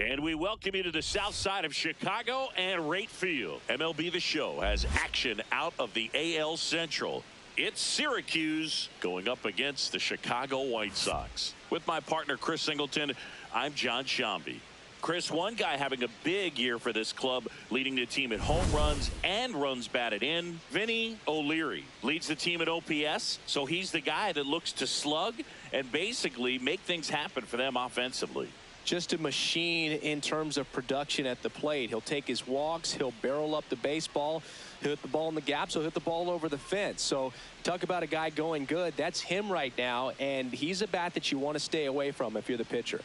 And we welcome you to the south side of Chicago and Rate Field. MLB The Show has action out of the AL Central. It's Syracuse going up against the Chicago White Sox. With my partner, Chris Singleton, I'm John Shambi. Chris, one guy having a big year for this club, leading the team in home runs and runs batted in. Vinny O'Leary leads the team at OPS, so he's the guy that looks to slug and basically make things happen for them offensively. Just a machine in terms of production at the plate. He'll take his walks, he'll barrel up the baseball, he'll hit the ball in the gaps, he'll hit the ball over the fence. So talk about a guy going good. That's him right now, and he's a bat that you want to stay away from if you're the pitcher.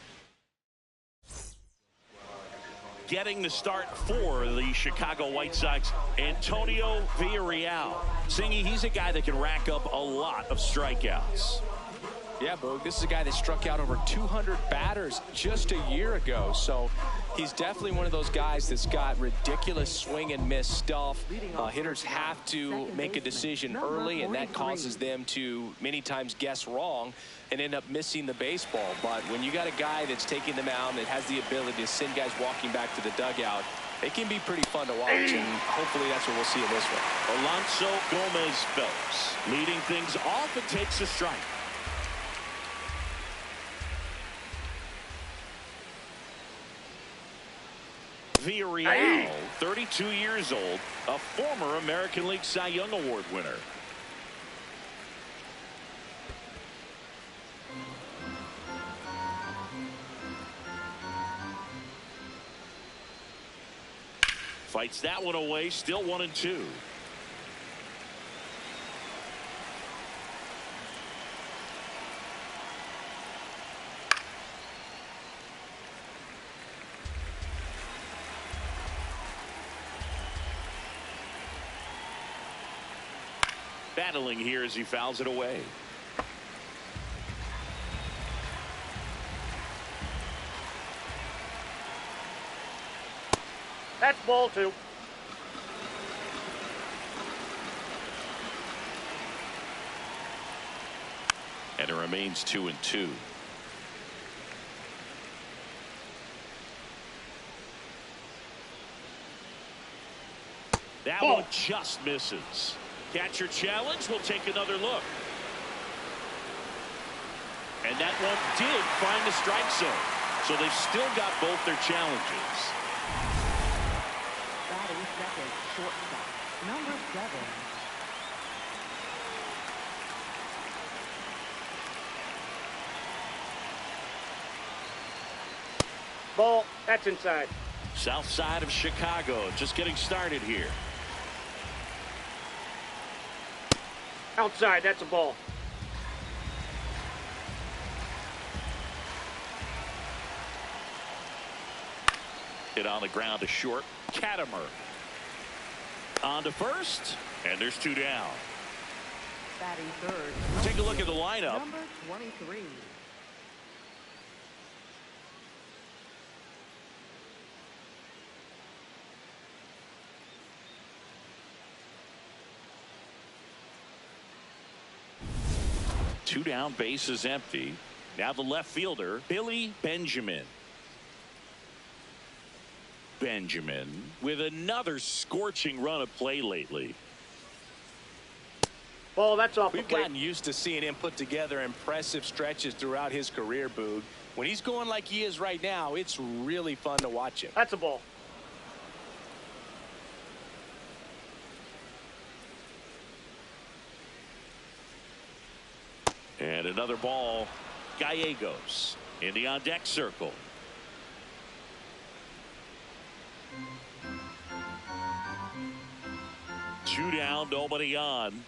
Getting the start for the Chicago White Sox, Antonio Villarreal. Singy, he's a guy that can rack up a lot of strikeouts. Yeah, Boog, this is a guy that struck out over 200 batters just a year ago. So he's definitely one of those guys that's got ridiculous swing and miss stuff. Hitters have to make a decision early, and that causes them to many times guess wrong and end up missing the baseball. But when you got a guy that's taking the mound that has the ability to send guys walking back to the dugout, it can be pretty fun to watch, and hopefully that's what we'll see in this one. Alonso Gomez Phelps leading things off and takes a strike. Villarreal, 32 years old, a former American League Cy Young Award winner. Fights that one away, still 1-2. Battling here as he fouls it away. That's ball two. And it remains 2-2. That one just misses. Catcher challenge. We'll take another look. And that one did find the strike zone. So they've still got both their challenges. Batting second, shortstop, number 7. Ball. That's inside. South side of Chicago just getting started here. Outside. That's a ball. Hit on the ground to short. Katimer on to first, and there's 2 down. Batting third. Take a look at the lineup. Number 23. Two down, bases empty. Now the left fielder, Billy Benjamin. Benjamin with another scorching run of play lately. Ball. That's off the We've plate. gotten used to seeing him put together impressive stretches throughout his career, Boog. When he's going like he is right now, it's really fun to watch him. That's a ball. And another ball. Gallegos in the on-deck circle. Two down, nobody on.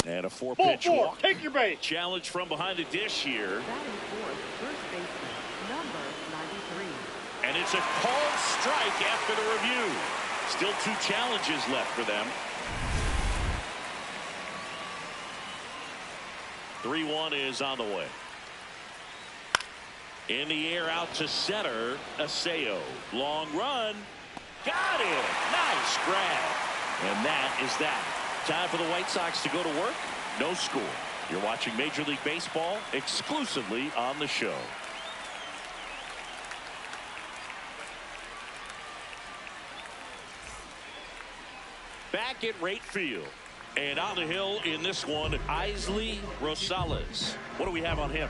And a 4-pitch Ball 4. walk. Take your base. Challenge from behind the dish here. Batting fourth, first baseman, number 93. And it's a called strike after the review. Still 2 challenges left for them. 3-1 is on the way. In the air out to center. Aseo. Long run. Got it. Nice grab. And that is that. Time for the White Sox to go to work. No score. You're watching Major League Baseball exclusively on the show. back at right field. And on the hill in this one, Isley Rosales. What do we have on him?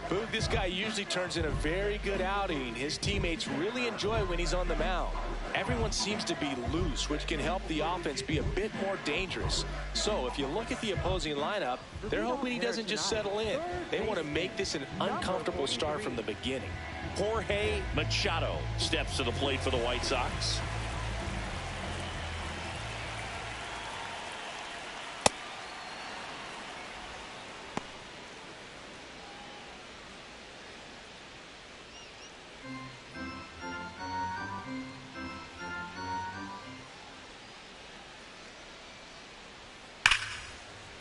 Boog, this guy usually turns in a very good outing. His teammates really enjoy when he's on the mound. Everyone seems to be loose, which can help the offense be a bit more dangerous. So if you look at the opposing lineup, they're hoping he doesn't just settle in. They want to make this an uncomfortable start from the beginning. Jorge Machado steps to the plate for the White Sox.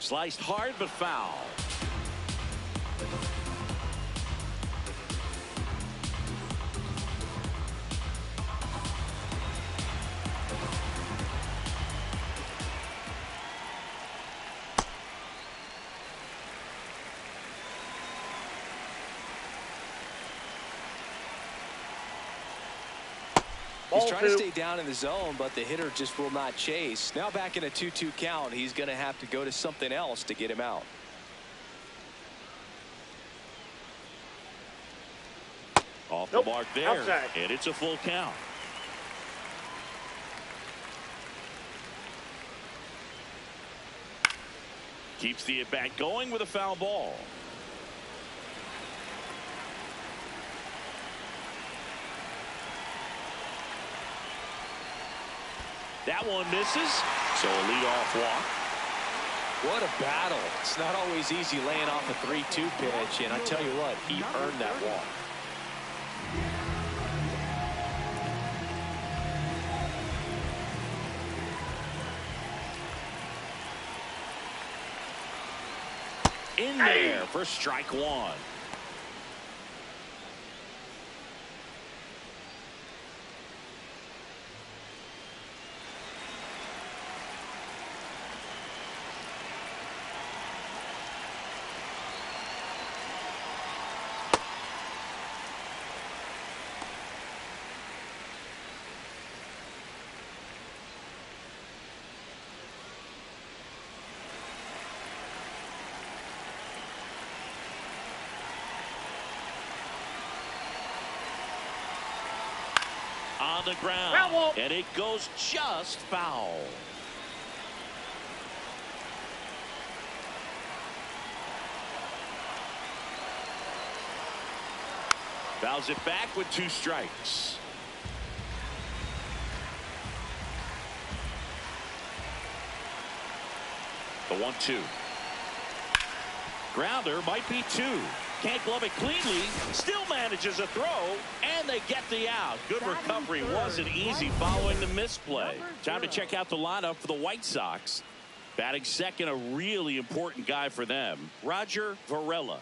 Sliced hard but foul. He's trying to stay down in the zone, but the hitter just will not chase. Now back in a 2-2 count, he's going to have to go to something else to get him out. Off the mark there, outside. and it's a full count. Keeps the at-bat going with a foul ball. That one misses, so a leadoff walk. What a battle. It's not always easy laying off a 3-2 pitch, and I tell you what, he earned that walk. In there for strike one. On the ground, and it goes just foul. Fouls it back with 2 strikes. The 1-2. Grounder might be 2. Can't glove it cleanly, still manages a throw, and they get the out. Good recovery, wasn't easy following the misplay. Time to check out the lineup for the White Sox. Batting second, a really important guy for them, Roger Varela.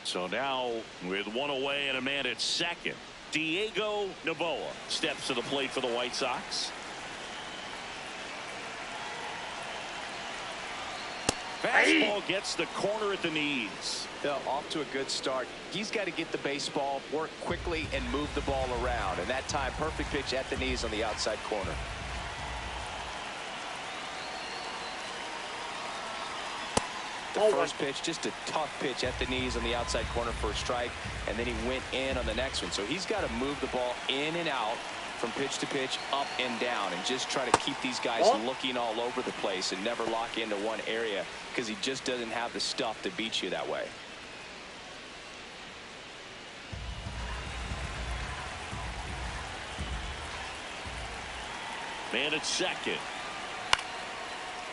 So now with 1 away and a man at second, Diego Noboa steps to the plate for the White Sox. Fastball gets the corner at the knees. Off to a good start. He's got to get the baseball, work quickly, and move the ball around. And that time, perfect pitch at the knees on the outside corner. The first pitch, just a tough pitch at the knees on the outside corner for a strike, and then he went in on the next one. So he's got to move the ball in and out from pitch to pitch, up and down, and just try to keep these guys looking all over the place and never lock into one area, because he just doesn't have the stuff to beat you that way. Man at second.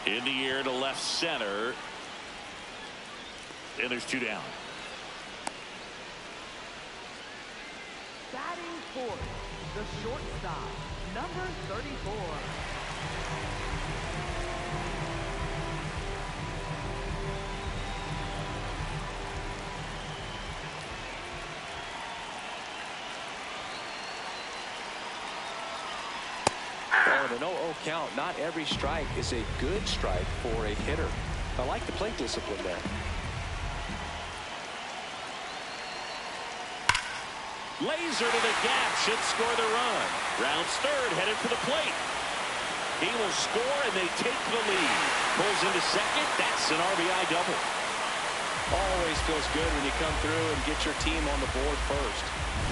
In the air to left center. And there's 2 down. Batting fourth, the shortstop, number 34. Oh, an 0-0 count. Not every strike is a good strike for a hitter. I like the plate discipline there. Laser to the gap should score the run. Rounds third, headed for the plate. He will score, and they take the lead. Pulls into second. That's an RBI double. Always feels good when you come through and get your team on the board first.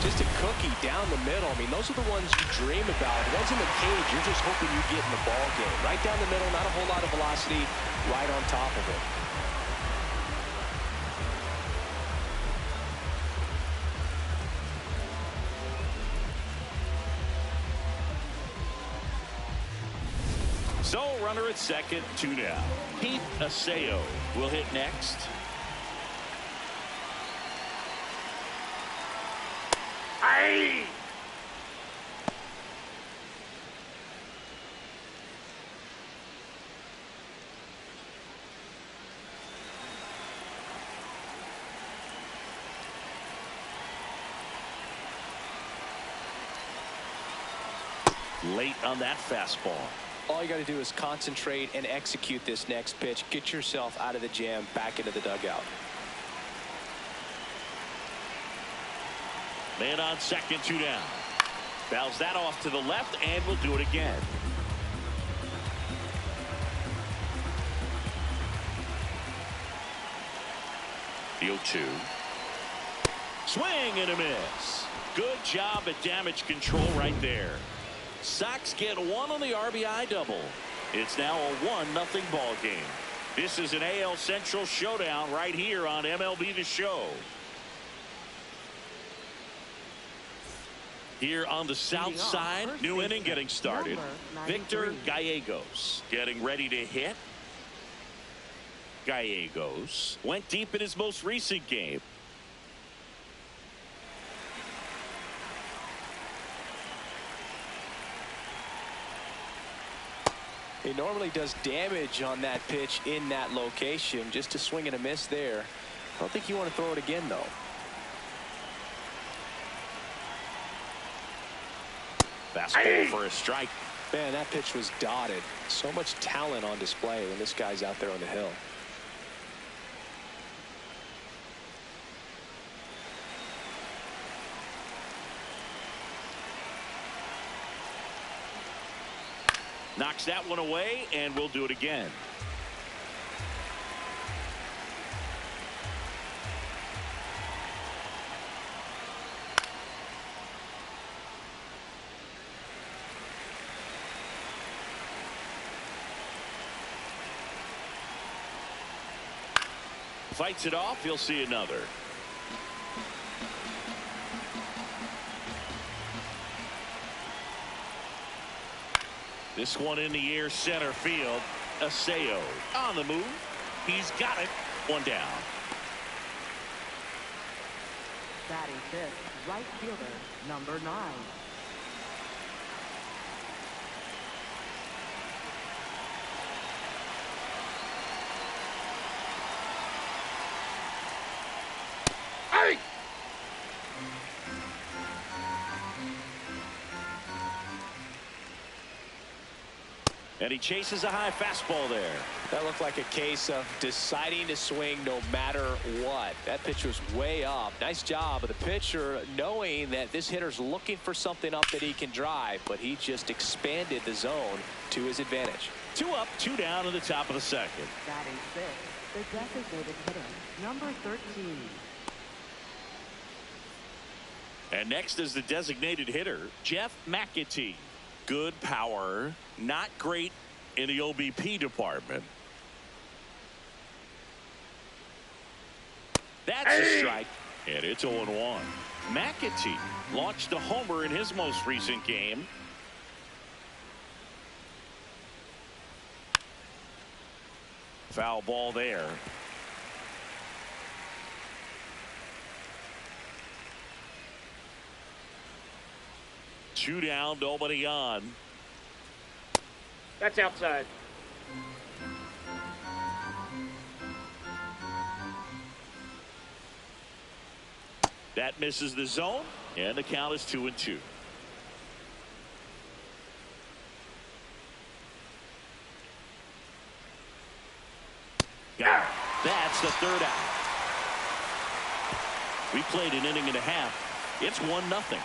Just a cookie down the middle. I mean, those are the ones you dream about. The ones in the cage, you're just hoping you get in the ball game. Right down the middle, not a whole lot of velocity, right on top of it. So, runner at second, 2 down. Pete Aseo will hit next. Aye! Late on that fastball. All you got to do is concentrate and execute this next pitch. Get yourself out of the jam, back into the dugout. Man on second, 2 down. Fouls that off to the left, and will do it again. The 0-2. Swing and a miss. Good job at damage control right there. Sox get one on the RBI double. It's now a 1-0 ball game. This is an AL Central showdown right here on MLB The Show. Here on the south side, new inning getting started. Victor Gallegos getting ready to hit. Gallegos went deep in his most recent game. He normally does damage on that pitch in that location. Just a swing and a miss there. I don't think you want to throw it again, though. Fastball for a strike. Man, that pitch was dotted. So much talent on display when this guy's out there on the hill. Knocks that one away, and we'll do it again. Fights it off. He'll see another. This one in the air, center field. Aseo on the move. He's got it. One down. Batting fifth, right fielder, number 9. Aye! And he chases a high fastball there. That looked like a case of deciding to swing no matter what. That pitch was way up. Nice job of the pitcher knowing that this hitter's looking for something up that he can drive, but he just expanded the zone to his advantage. 2 up, 2 down in the top of the second. Batting sixth, the designated hitter, number 13. And next is the designated hitter, Jeff McAtee. Good power, not great in the OBP department. That's a strike, and it's 0-1. McAtee launched a homer in his most recent game. Foul ball there. Two down, nobody on. That's outside. That misses the zone, and the count is 2-2. Got it. That's the third out. We played an inning and a half. It's 1-0.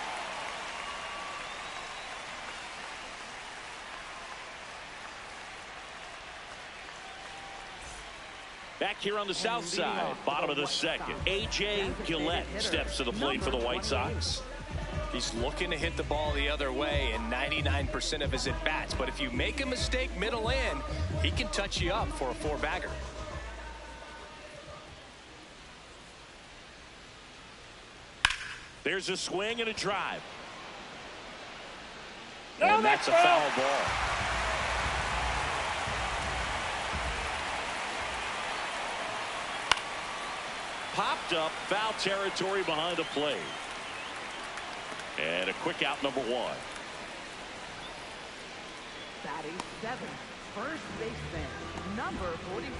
Back here on the south side, bottom of the second, A.J. Gillette steps to the plate for the White Sox. He's looking to hit the ball the other way in 99% of his at-bats. But if you make a mistake middle in, he can touch you up for a 4-bagger. There's a swing and a drive. No, that's a foul ball. Popped up, foul territory behind the plate. And a quick out, number 1. Batting 7th, first baseman, number 46.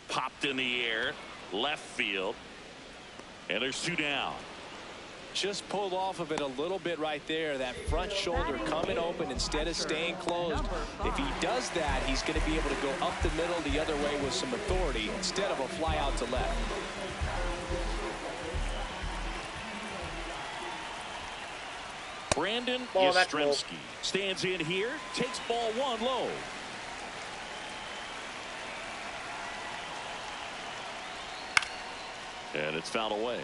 Popped in the air, left field. And there's 2 down. Just pulled off of it a little bit right there. That front shoulder coming open instead of staying closed. If he does that, he's going to be able to go up the middle the other way with some authority instead of a fly out to left. Brandon Yastrzemski stands in here, takes ball 1 low. And it's fouled away.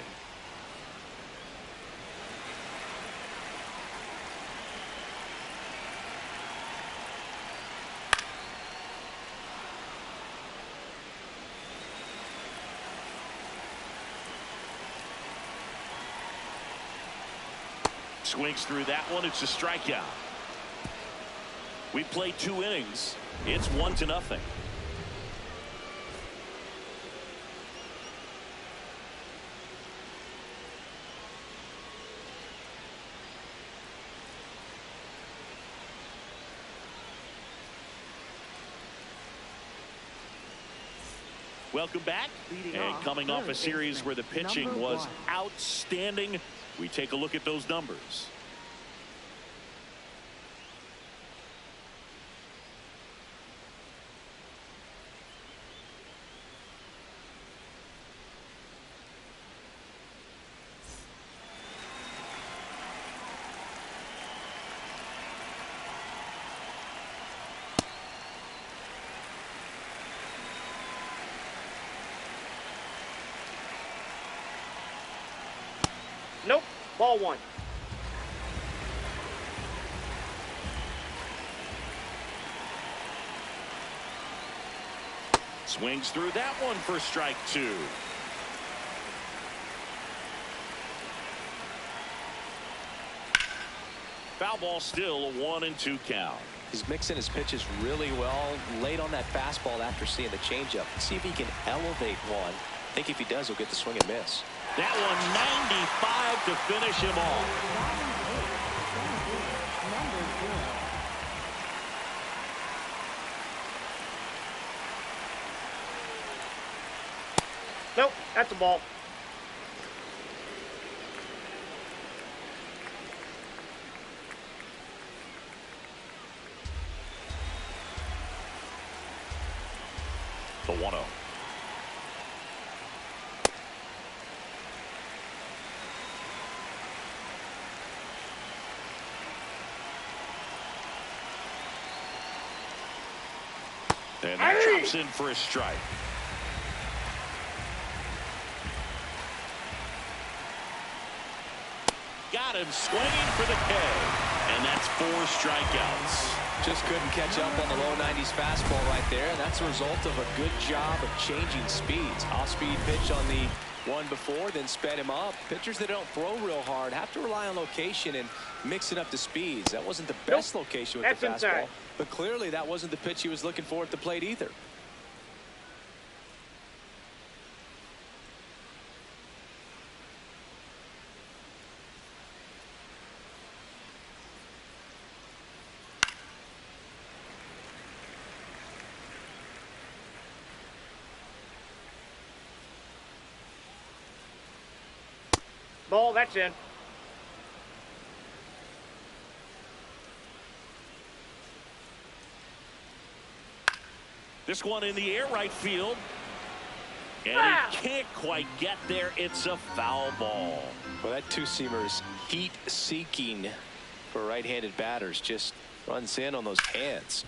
Swings through that one. It's a strikeout. We played 2 innings. It's 1-0. Welcome back. And coming off a series where the pitching was outstanding, we take a look at those numbers. Nope. Ball 1. Swings through that one for strike 2. Foul ball, still a 1-2 count. He's mixing his pitches really well late on that fastball after seeing the changeup. See if he can elevate one. I think if he does, he'll get the swing and miss. That one 95 to finish him off. Nope. That's a ball. The 1-0. And that drops in for a strike. Got him swinging for the K. And that's 4 strikeouts. Just couldn't catch up on the low 90s fastball right there. And that's a result of a good job of changing speeds. Off-speed pitch on the one before, then sped him up. Pitchers that don't throw real hard have to rely on location and mixing up the speeds. That wasn't the best location with the fastball. Inside. But clearly that wasn't the pitch he was looking for at the plate either. Ball, that's in. This one in the air right field. And he can't quite get there. It's a foul ball. Well, that two-seamer is heat-seeking for right-handed batters. Just runs in on those hands.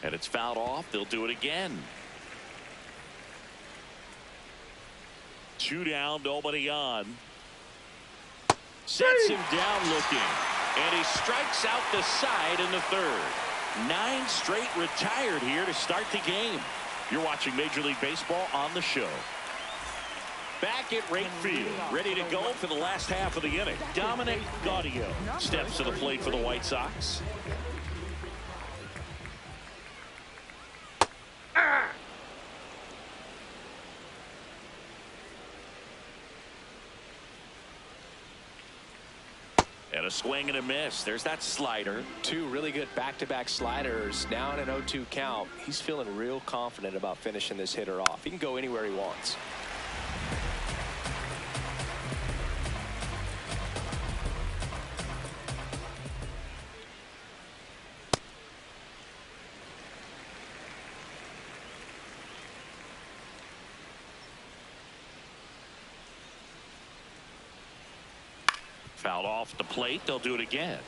And it's fouled off. They'll do it again. 2 down, nobody on. Sets him down looking. And he strikes out the side in the third. 9 straight retired here to start the game. You're watching Major League Baseball on the show. Back at right field, ready to go for the last half of the inning. Dominic Gaudio steps to the plate for the White Sox. And a swing and a miss. There's that slider. 2 really good back-to-back sliders. Now in an 0-2 count. He's feeling real confident about finishing this hitter off. He can go anywhere he wants. Fouled off the plate. They'll do it again.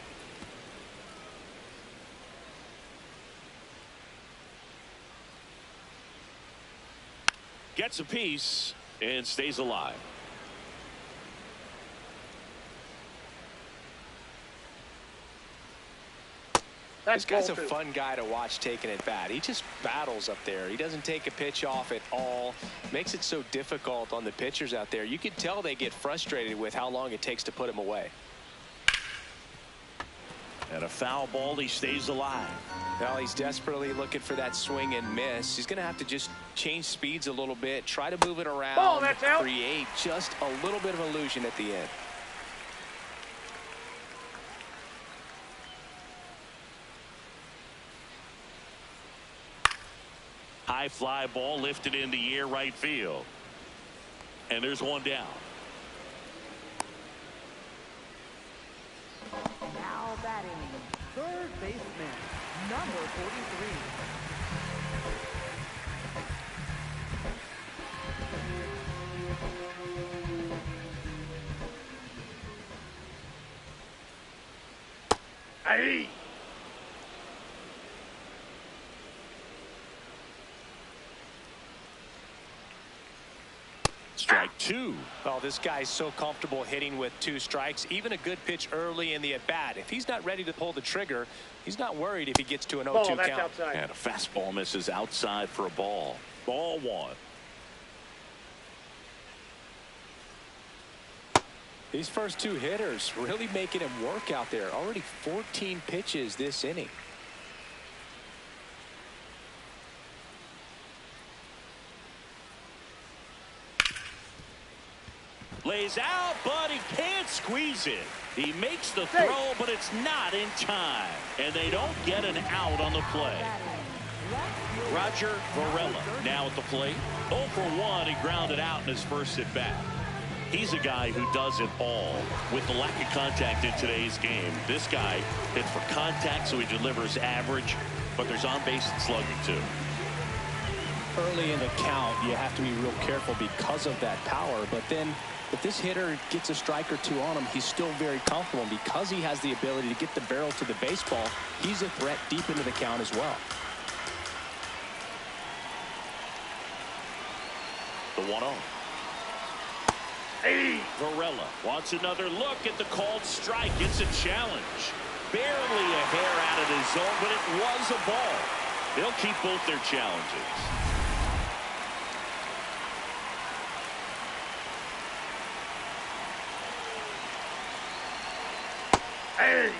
Gets a piece and stays alive. This guy's a fun guy to watch taking at bat. He just battles up there. He doesn't take a pitch off at all. Makes it so difficult on the pitchers out there. You can tell they get frustrated with how long it takes to put him away. And a foul ball. He stays alive. Well, he's desperately looking for that swing and miss. He's going to have to just change speeds a little bit, try to move it around, that's out. Create just a little bit of illusion at the end. High fly ball lifted in the air right field. And there's one down. Now batting, third baseman, number 43. Hey. Strike 2. Well, this guy's so comfortable hitting with 2 strikes. Even a good pitch early in the at-bat. If he's not ready to pull the trigger, he's not worried if he gets to an 0-2 count. Outside. And a fastball misses outside for a ball. Ball 1. These first 2 hitters really making him work out there. Already 14 pitches this inning. Lays out, but he can't squeeze it. He makes the throw, but it's not in time. And they don't get an out on the play. Roger Varela now at the plate. 0 for 1. He grounded out in his first at bat. He's a guy who does it all. With the lack of contact in today's game, this guy hits for contact, so he delivers average, but there's on base and slugging too. Early in the count, you have to be real careful because of that power. But then if this hitter gets a strike or 2 on him, he's still very comfortable. And because he has the ability to get the barrel to the baseball, he's a threat deep into the count as well. The 1-0. Hey. Varela wants another look at the called strike. It's a challenge. Barely a hair out of his zone, but it was a ball. They'll keep both their challenges. Hey.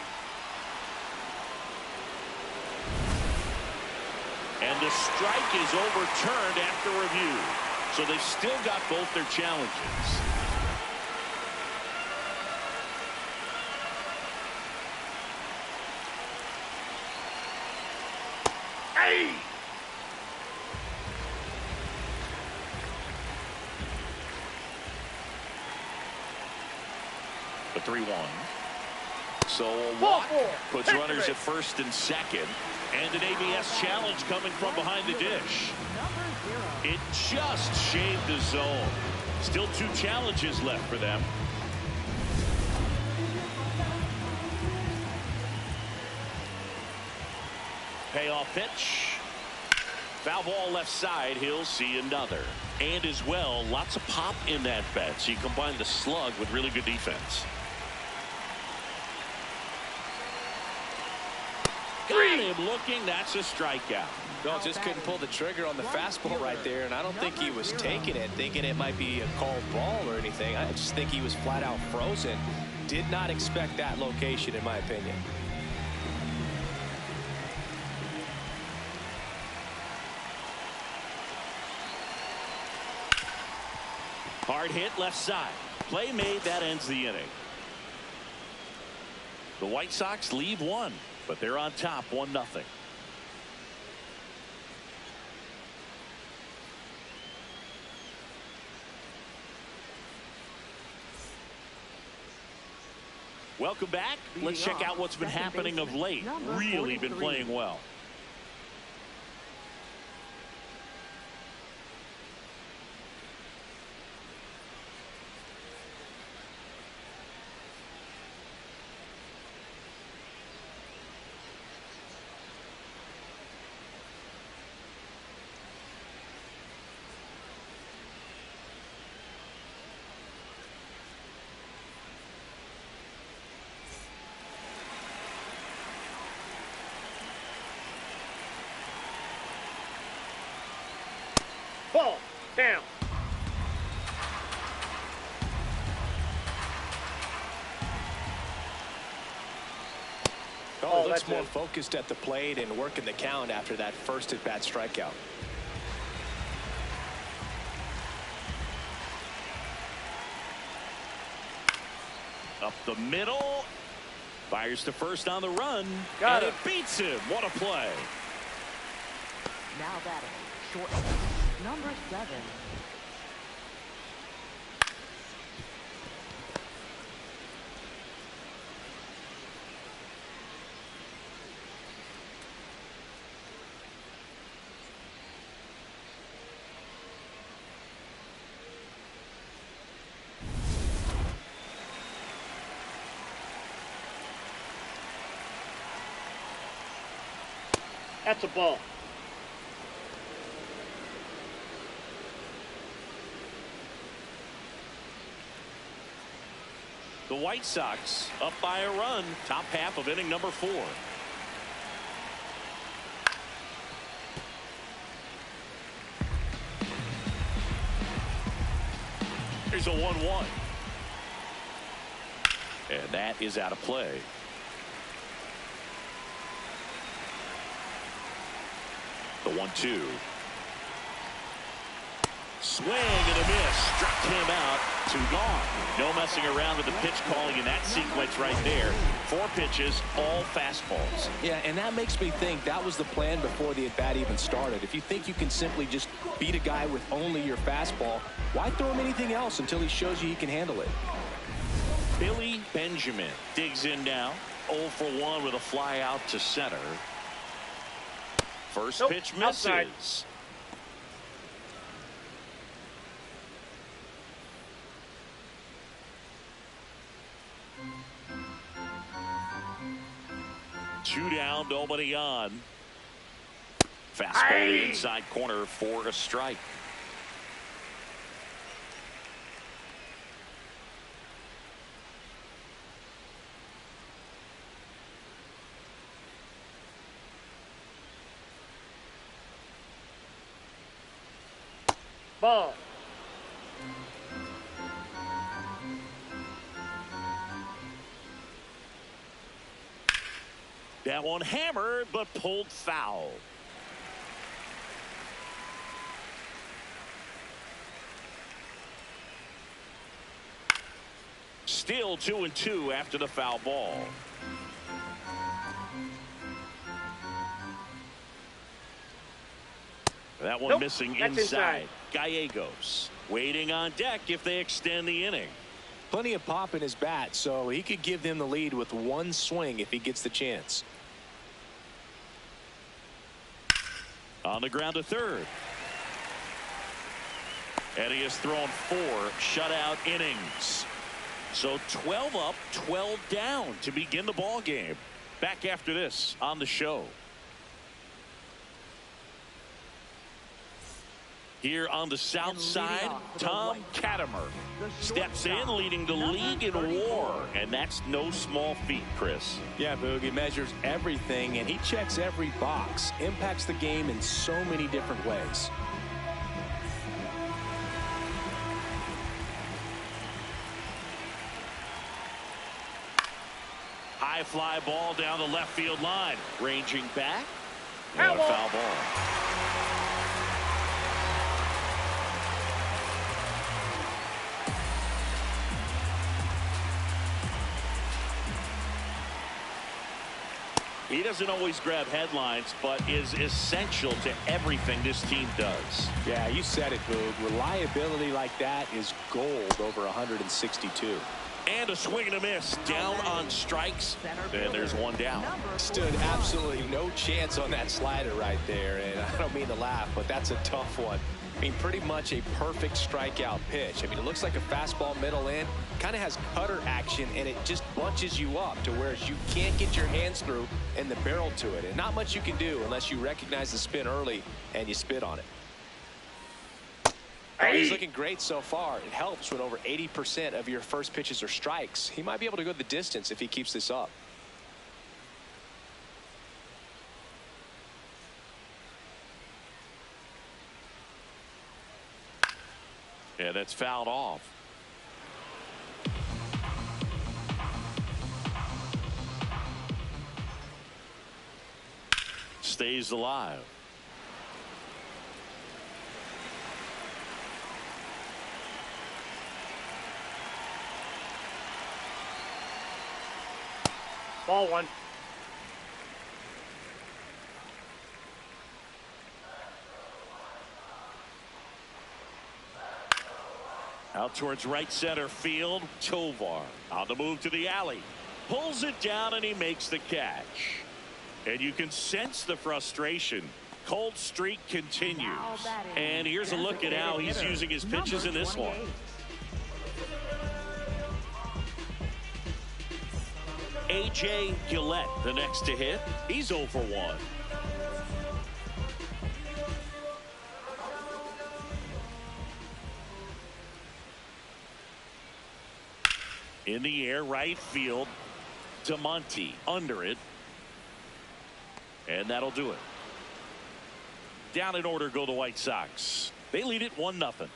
And the strike is overturned after review. So they've still got both their challenges. Hey. The 3-1. So a walk puts runners at first and second. And an ABS challenge coming from behind the dish. Number 0. It just shaved the zone. Still 2 challenges left for them. Payoff pitch. Foul ball left side. He'll see another. And as well, lots of pop in that bat. So you combine the slug with really good defense. Got him looking. That's a strikeout. No, just couldn't pull the trigger on the fastball right there, and I don't think he was taking it, thinking it might be a called ball or anything. I just think he was flat out frozen. Did not expect that location, in my opinion. Hard hit left side. Play made. That ends the inning. The White Sox leave 1, but they're on top 1-0. Welcome back. Let's check out what's been happening of late. Really been playing well. Ball down. Oh, he looks more focused at the plate and working the count after that first at-bat strikeout. Up the middle. Fires to first on the run. Got and it. It beats him. What a play. Now batting, short. Number 7. That's a ball. The White Sox up by a run. Top half of inning number 4. Here's a 1-1. And that is out of play. The 1-2. Swing and a miss. Struck him out. 2 gone. No messing around with the pitch calling in that sequence right there. 4 pitches, all fastballs. Yeah, and that makes me think that was the plan before the at-bat even started. If you think you can simply just beat a guy with only your fastball, why throw him anything else until he shows you he can handle it? Billy Benjamin digs in now. 0 for 1 with a fly out to center. First pitch misses. Outside. 2 down, nobody on. Fastball inside corner for a strike. Ball. That one hammered, but pulled foul. Still 2-2 after the foul ball. That one missing inside. Gallegos waiting on deck if they extend the inning. Plenty of pop in his bat, so he could give them the lead with 1 swing if he gets the chance. On the ground to third. And he has thrown 4 shutout innings. So 12 up, 12 down to begin the ball game. Back after this on the show. Here on the south side, Tom Katimer steps in, leading the league in WAR, and that's no small feat, Chris. Yeah, Boog, he measures everything, and he checks every box, impacts the game in so many different ways. High fly ball down the left field line, ranging back, and a foul ball. He doesn't always grab headlines, but is essential to everything this team does. Yeah, you said it, Boog. Reliability like that is gold over 162. And a swing and a miss. Down on strikes. And there's one down. Stood absolutely no chance on that slider right there. And I don't mean to laugh, but that's a tough one. I mean, pretty much a perfect strikeout pitch. I mean, it looks like a fastball middle in. Kind of has cutter action, and it just bunches you up to where you can't get your hands through and the barrel to it. And not much you can do unless you recognize the spin early and you spit on it. Oh, he's looking great so far. It helps when over 80% of your first pitches are strikes. He might be able to go the distance if he keeps this up. Yeah, that's fouled off. Stays alive. Ball 1. Out towards right center field. Tovar on the move to the alley. Pulls it down and he makes the catch. And you can sense the frustration. Cold streak continues. And here's a look at how he's using his pitches in this one. A.J. Gillette, the next to hit. He's 0 for 1. In the air, right field. DeMonte under it. And that'll do it. Down in order go the White Sox. They lead it 1-0.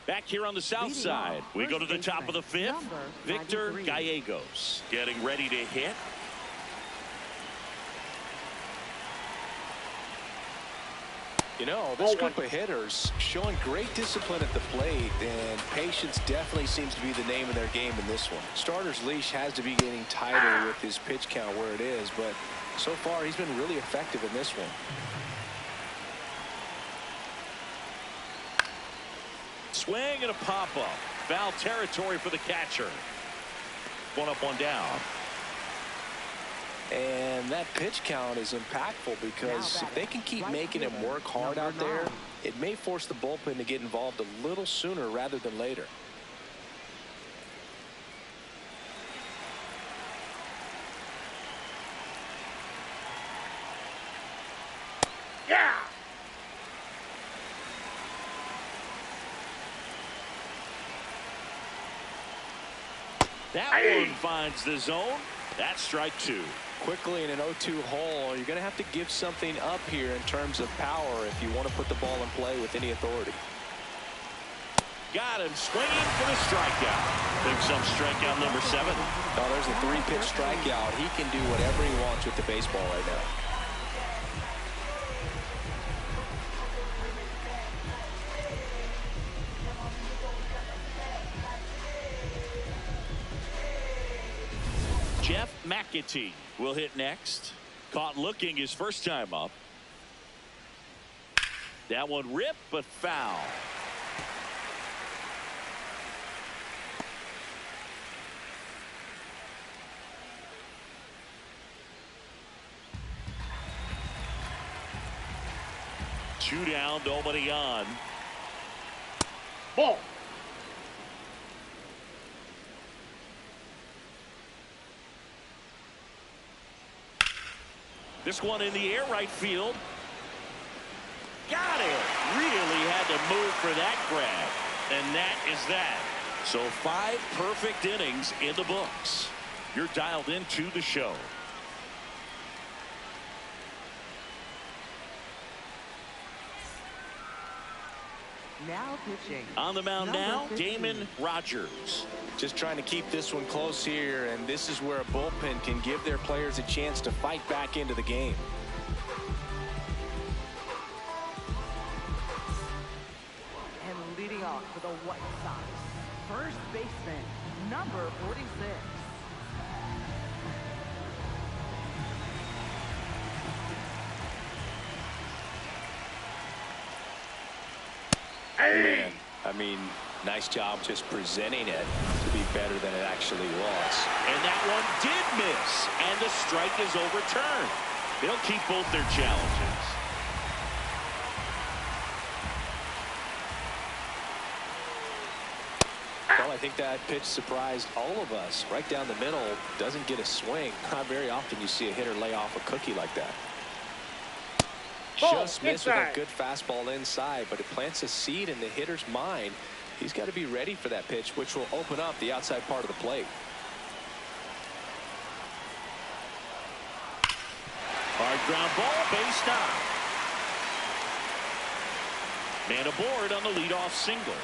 Back here on the south side, we go to the top of the 5th. Victor Gallegos getting ready to hit. You know, this group of hitters showing great discipline at the plate, and patience definitely seems to be the name of their game in this one. Starter's leash has to be getting tighter with his pitch count where it is, but so far he's been really effective in this one. Swing and a pop-up. Foul territory for the catcher. 1 up, 1 down. And that pitch count is impactful because if they can keep making him work hard out there, it may force the bullpen to get involved a little sooner rather than later. Yeah. That one finds the zone. That's strike 2. Quickly in an 0-2 hole, you're going to have to give something up here in terms of power if you want to put the ball in play with any authority. Got him swinging for the strikeout. Picks up strikeout number 7. Oh, there's a 3-pitch strikeout. He can do whatever he wants with the baseball right now. Jeff McAtee will hit next. Caught looking his first time up. That one ripped, but foul. 2 down, nobody on. Ball. This one in the air, right field. Got it. Really had to move for that grab. And that is that. So 5 perfect innings in the books. You're dialed into the show. Now pitching. On the mound now, Number 15. Damon Rogers. Just trying to keep this one close here, and this is where a bullpen can give their players a chance to fight back into the game. And leading off for the White Sox, first baseman, number 46. Man, I mean, nice job just presenting it to be better than it actually was. And that one did miss, and the strike is overturned. They'll keep both their challenges. Well, I think that pitch surprised all of us. Right down the middle, doesn't get a swing. Not very often you see a hitter lay off a cookie like that. Ball, Just missed with a inside. good fastball inside, but it plants a seed in the hitter's mind. He's got to be ready for that pitch, which will open up the outside part of the plate. Hard ground ball, base down. Man aboard on the leadoff single.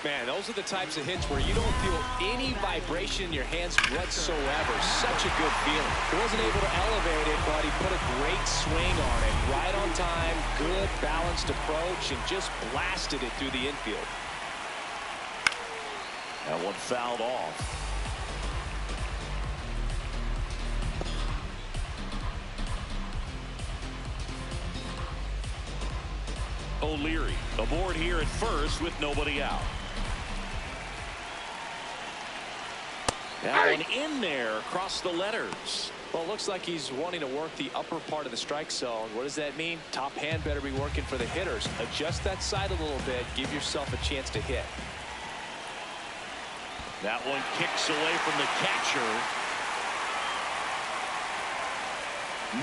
Man, those are the types of hits where you don't feel any vibration in your hands whatsoever. Such a good feeling. He wasn't able to elevate it, but he put a great swing on it. Right on time, good balanced approach, and just blasted it through the infield. That one fouled off. O'Leary aboard here at first with nobody out. That one in there across the letters. Well, it looks like he's wanting to work the upper part of the strike zone. What does that mean? Top hand better be working for the hitters. Adjust that side a little bit. Give yourself a chance to hit. That one kicks away from the catcher.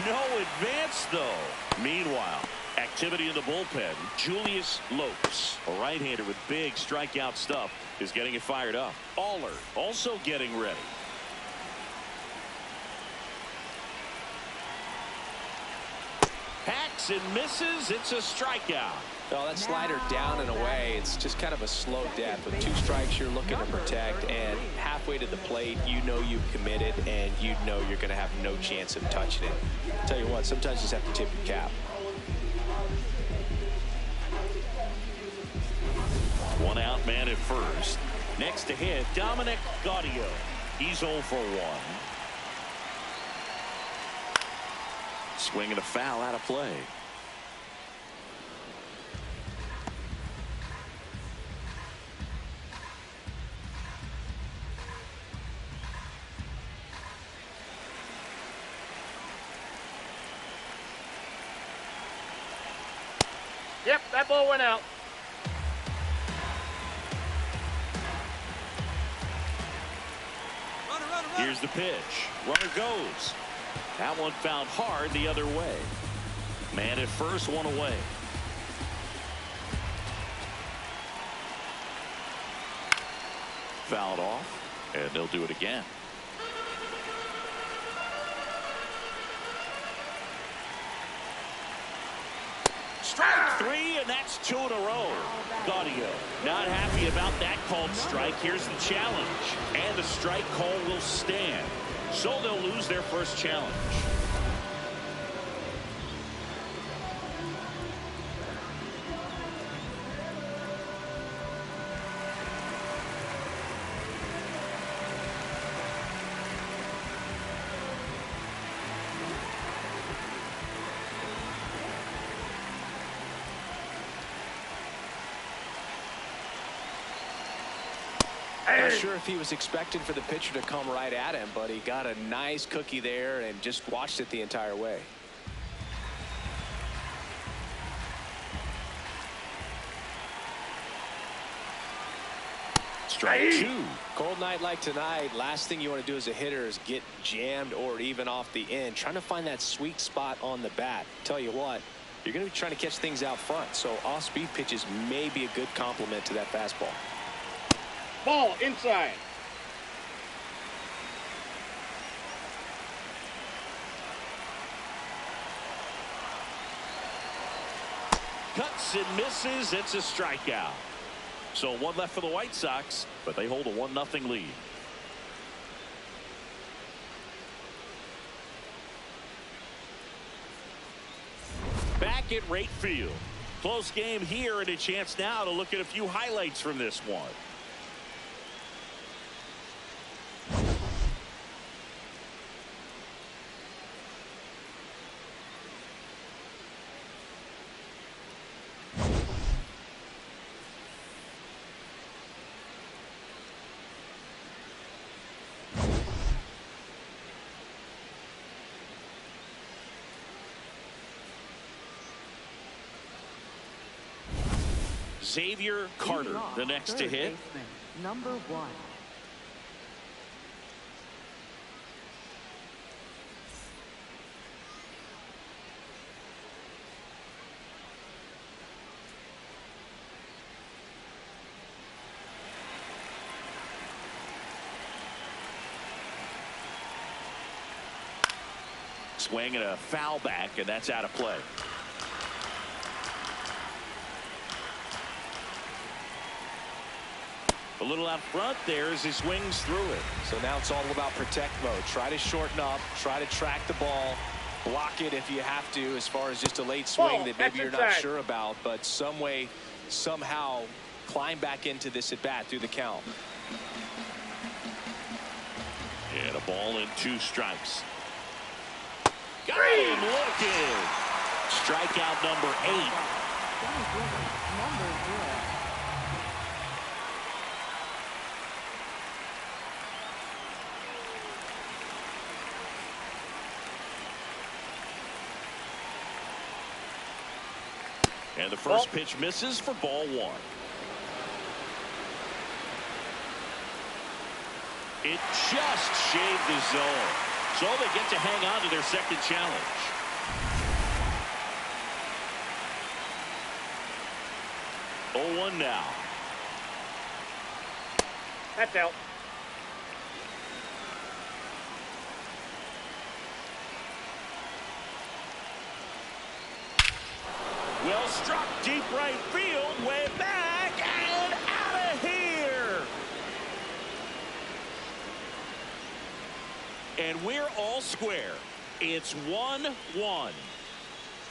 No advance, though. Meanwhile, activity in the bullpen. Julius Lopes, a right-hander with big strikeout stuff, is getting it fired up. Aller also getting ready. Hacks and misses. It's a strikeout. Well, that slider down and away, it's just kind of a slow death. With 2 strikes, you're looking to protect, and halfway to the plate, you know you've committed, and you know you're going to have no chance of touching it. Tell you what, sometimes you just have to tip your cap. One out, man at first. Next to hit, Dominic Gaudio. He's 0 for 1. Swing and a foul out of play. Yep, that ball went out. Here's the pitch. Runner goes. That one found hard the other way. Man at first, 1 away. Fouled off, and they'll do it again. Strike 3, and that's 2 in a row. Gaudio not happy about that called strike. Here's the challenge, and the strike call will stand. So they'll lose their first challenge. Not sure if he was expecting for the pitcher to come right at him, but he got a nice cookie there and just watched it the entire way. Strike two. Cold night like tonight, last thing you want to do as a hitter is get jammed or even off the end. Trying to find that sweet spot on the bat. Tell you what, you're going to be trying to catch things out front, so off-speed pitches may be a good complement to that fastball. Ball inside. Cuts and misses. It's a strikeout. So one left for the White Sox, but they hold a 1-0 lead. Back at right field. Close game here, and a chance now to look at a few highlights from this one. Xavier Carter, the next to hit. Baseman, number 1. Swing and a foul back, and that's out of play. A little out front there as he swings through it. So now it's all about protect mode. Try to shorten up, try to track the ball, block it if you have to, as far as just a late swing that maybe you're not sure about, but some way, somehow climb back into this at bat through the count. And a ball and 2 strikes. Got him looking. Strikeout number 8. Number 0. And the first pitch misses for ball 1. It just shaved the zone. So they get to hang on to their second challenge. Oh, 1 now. That's out. Well struck deep right field, way back and out of here. And we're all square. It's 1-1.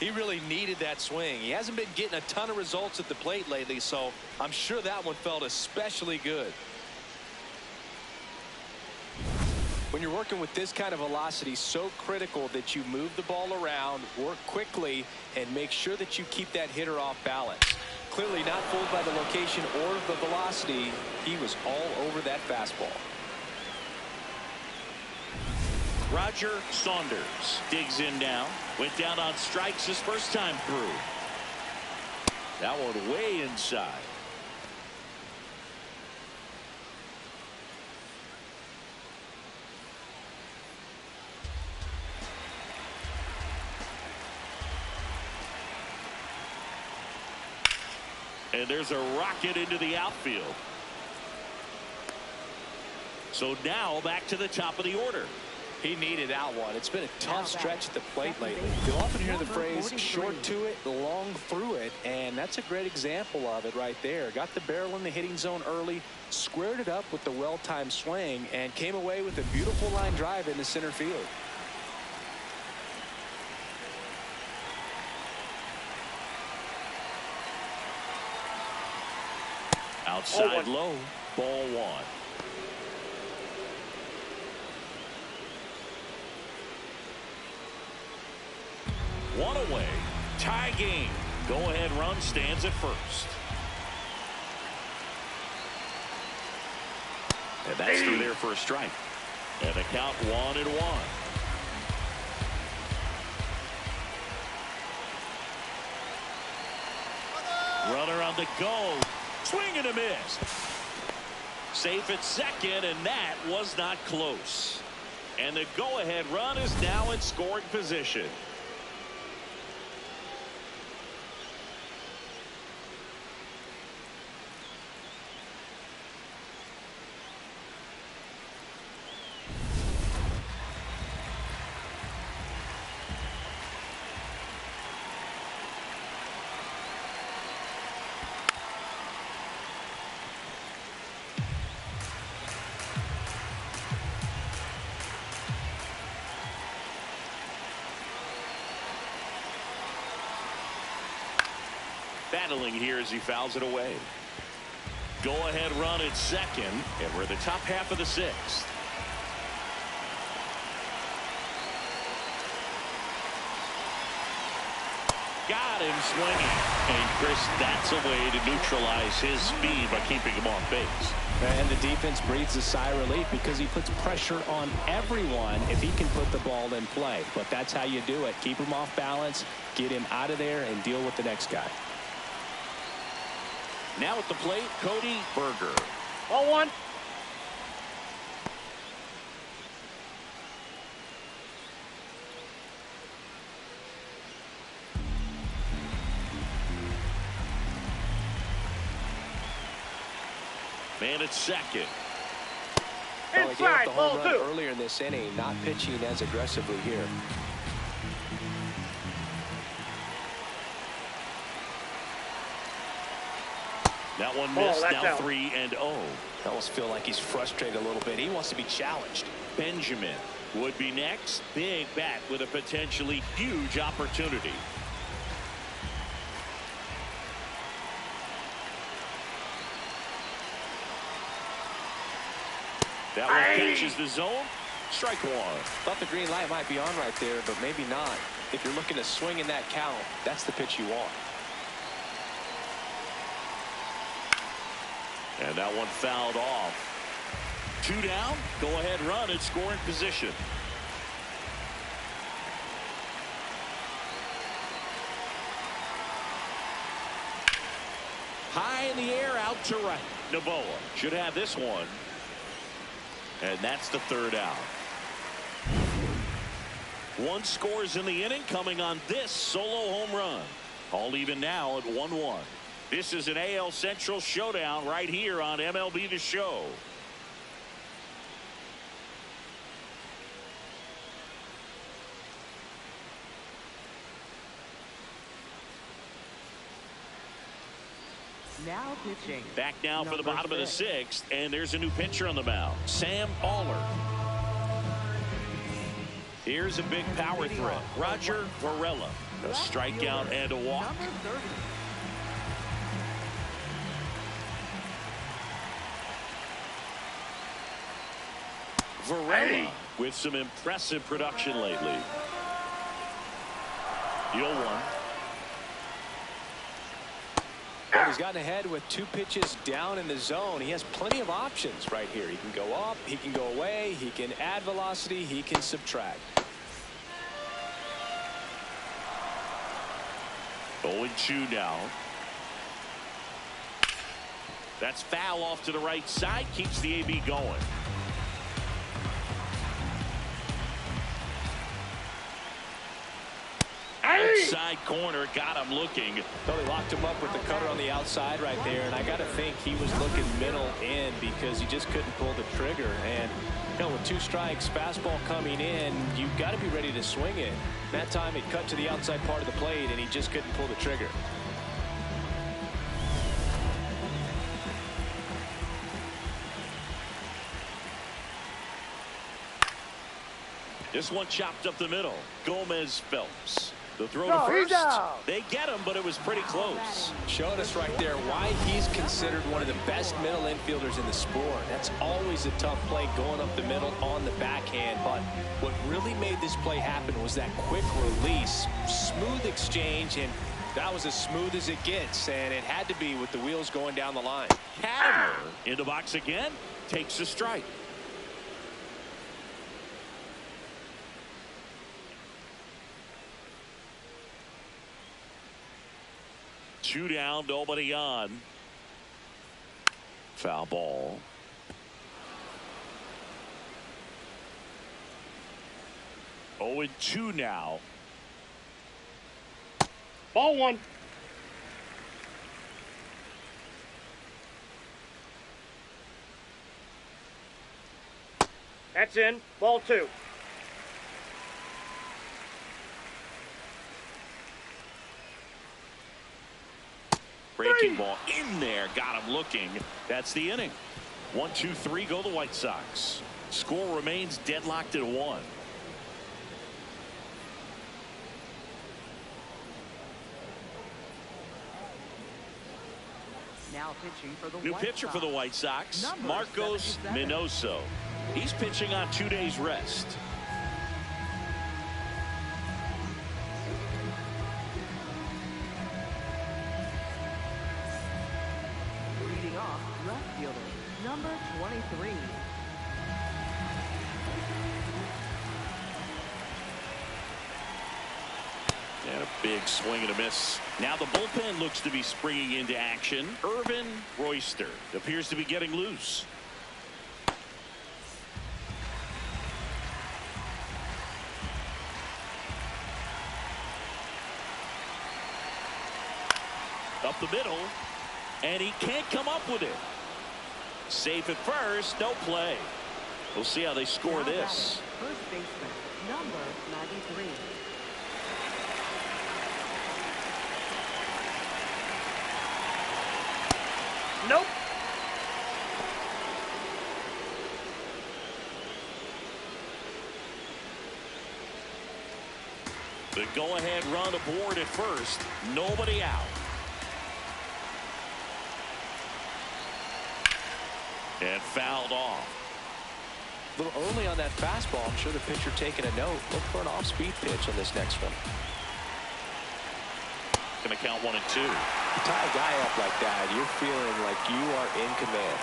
He really needed that swing. He hasn't been getting a ton of results at the plate lately, so I'm sure that one felt especially good. When you're working with this kind of velocity, so critical that you move the ball around, work quickly, and make sure that you keep that hitter off balance. Clearly not fooled by the location or the velocity. He was all over that fastball. Roger Saunders digs in now. Went down on strikes his first time through. That one way inside. And there's a rocket into the outfield. So now back to the top of the order. He needed that one. It's been a tough stretch at the plate lately. You'll often hear the phrase short to it, long through it, and that's a great example of it right there. Got the barrel in the hitting zone early, squared it up with the well-timed swing, and came away with a beautiful line drive into center field. Outside low, ball 1. One away, tie game. Go-ahead run stands at first. And that's through there for a strike. And the count 1-1. Runner on the go. Swing and a miss. Safe at second, and that was not close. And the go-ahead run is now in scoring position. Battling here as he fouls it away. Go-ahead run at second, and we're in the top half of the sixth. Got him swinging. And Chris, that's a way to neutralize his speed by keeping him off base. And the defense breathes a sigh of relief because he puts pressure on everyone if he can put the ball in play. But that's how you do it. Keep him off balance, get him out of there, and deal with the next guy. Now at the plate, Cody Berger. Ball one. Man at second. Well, he gave up Inside, the ball home run two. earlier in this inning, not pitching as aggressively here. That one missed. that's Now out. 3-0. I almost feel like he's frustrated a little bit. He wants to be challenged. Benjamin would be next. Big bat with a potentially huge opportunity. That one catches the zone. Strike one. Thought the green light might be on right there, but maybe not. If you're looking to swing in that count, that's the pitch you want. And that one fouled off. 2 down. Go ahead run in scoring position. High in the air, out to right. Novoa should have this one. And that's the 3rd out. 1 scores in the inning, coming on this solo home run. All even now at 1-1. This is an AL Central showdown right here on MLB The Show. Now pitching. Back now for the Number bottom of the 6. 6th, and there's a new pitcher on the mound, Sam Aller. Here's a big power threat, Roger Varela. A strikeout and a walk. Number 30. Varela with some impressive production lately. 0-1. Well, he's gotten ahead with 2 pitches down in the zone. He has plenty of options right here. He can go up, he can go away, he can add velocity, he can subtract. 0-2 now. That's foul off to the right side. Keeps the AB going. Outside corner, got him looking. So they locked him up with the cutter on the outside right there, and I got to think he was looking middle in because he just couldn't pull the trigger. And you know, with 2 strikes, fastball coming in, you've got to be ready to swing it. That time it cut to the outside part of the plate, and he just couldn't pull the trigger. This one chopped up the middle. Gomez Phelps. The throw No, to he's first. out. They get him, but it was pretty close. Showed us right there why he's considered one of the best middle infielders in the sport. That's always a tough play going up the middle on the backhand. But what really made this play happen was that quick release, smooth exchange, and that was as smooth as it gets. And it had to be with the wheels going down the line. Cadmer in the box again. Takes a strike. Two down, nobody on. Foul ball. 0-2 now. Ball one. That's in. Ball two. Breaking ball in there. Got him looking. That's the inning. 1, 2, 3 go the White Sox. Score remains deadlocked at 1. Now pitching for the New White pitcher Sox. for the White Sox, Number Marcos 77. Minoso. He's pitching on 2 days rest. Leading off, left fielder, number 23. And a big swing and a miss. Now the bullpen looks to be springing into action. Irvin Royster appears to be getting loose. Up the middle, and he can't come up with it. Safe at first, no play. We'll see how they score Now this. batting, first baseman, number 93. Nope. The go-ahead run aboard at first. Nobody out. And fouled off. A little early on that fastball. I'm sure the pitcher taking a note. Look for an off-speed pitch on this next one. Going to count 1 and 2. You tie a guy up like that, you're feeling like you are in command.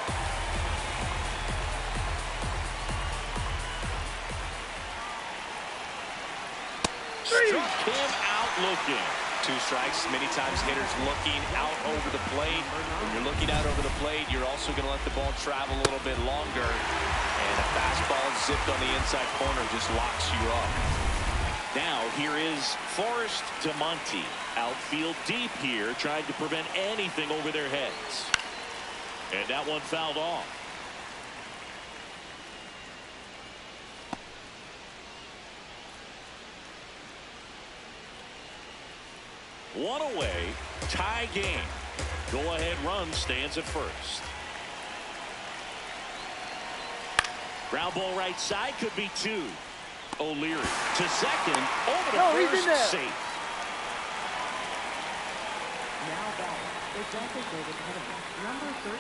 Struck him out looking. 2 strikes. Many times hitters looking out over the plate. When you're looking out over the plate, you're also going to let the ball travel a little bit longer. And a fastball zipped on the inside corner just locks you up. Now here is Forrest DeMonte. Outfield deep here, trying to prevent anything over their heads. And that one fouled off. One away, tie game. Go-ahead run stands at first. Ground ball right side, could be 2. O'Leary to second, over to he's in there. first, safe. Now batting, the designated hitter, number 13.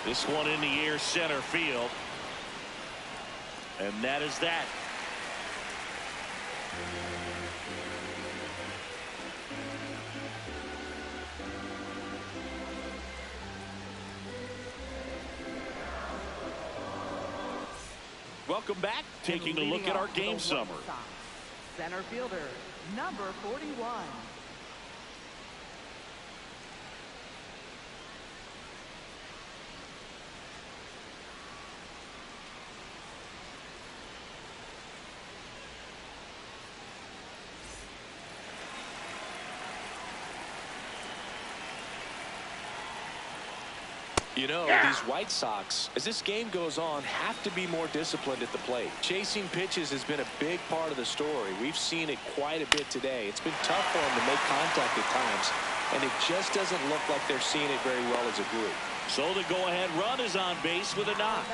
This one in the air, center field. And that is that. Welcome back. Taking a look Leading at our off for the game White summer. Sox, center fielder, number 41. You know, these White Sox, as this game goes on, have to be more disciplined at the plate. Chasing pitches has been a big part of the story. We've seen it quite a bit today. It's been tough for them to make contact at times, and it just doesn't look like they're seeing it very well as a group. So the go-ahead run is on base with a knock.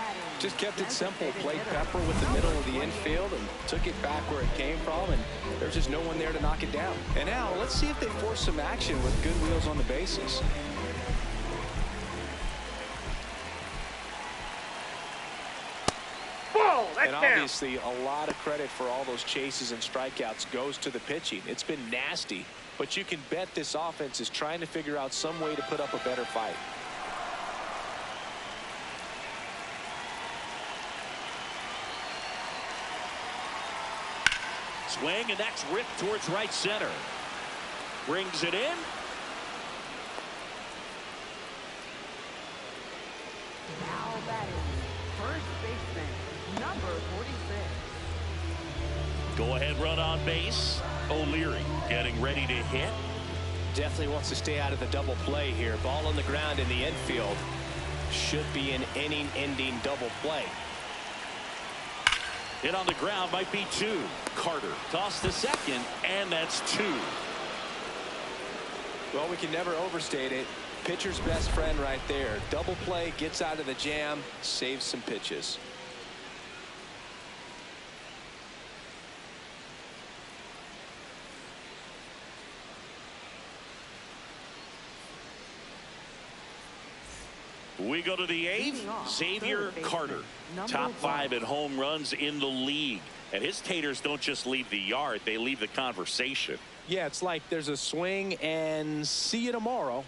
Just kept it simple. Played pepper with the middle of the infield and took it back where it came from, and there's just no one there to knock it down. And now let's see if they force some action with good wheels on the bases. Ball. That's And down. obviously, a lot of credit for all those chases and strikeouts goes to the pitching. It's been nasty, but you can bet this offense is trying to figure out some way to put up a better fight. Swing, and that's ripped towards right center. Brings it in. Now batting, first baseman, number 46. Go ahead run on base. O'Leary getting ready to hit. Definitely wants to stay out of the double play here. Ball on the ground in the infield. Should be an inning-ending double play. Hit on the ground, might be 2. Carter toss to second, and that's 2. Well, we can never overstate it. Pitcher's best friend right there. Double play, gets out of the jam, saves some pitches. We go to the 8th. Xavier Carter, top 5 at home runs in the league. And his taters don't just leave the yard, they leave the conversation. Yeah, it's like there's a swing and see you tomorrow.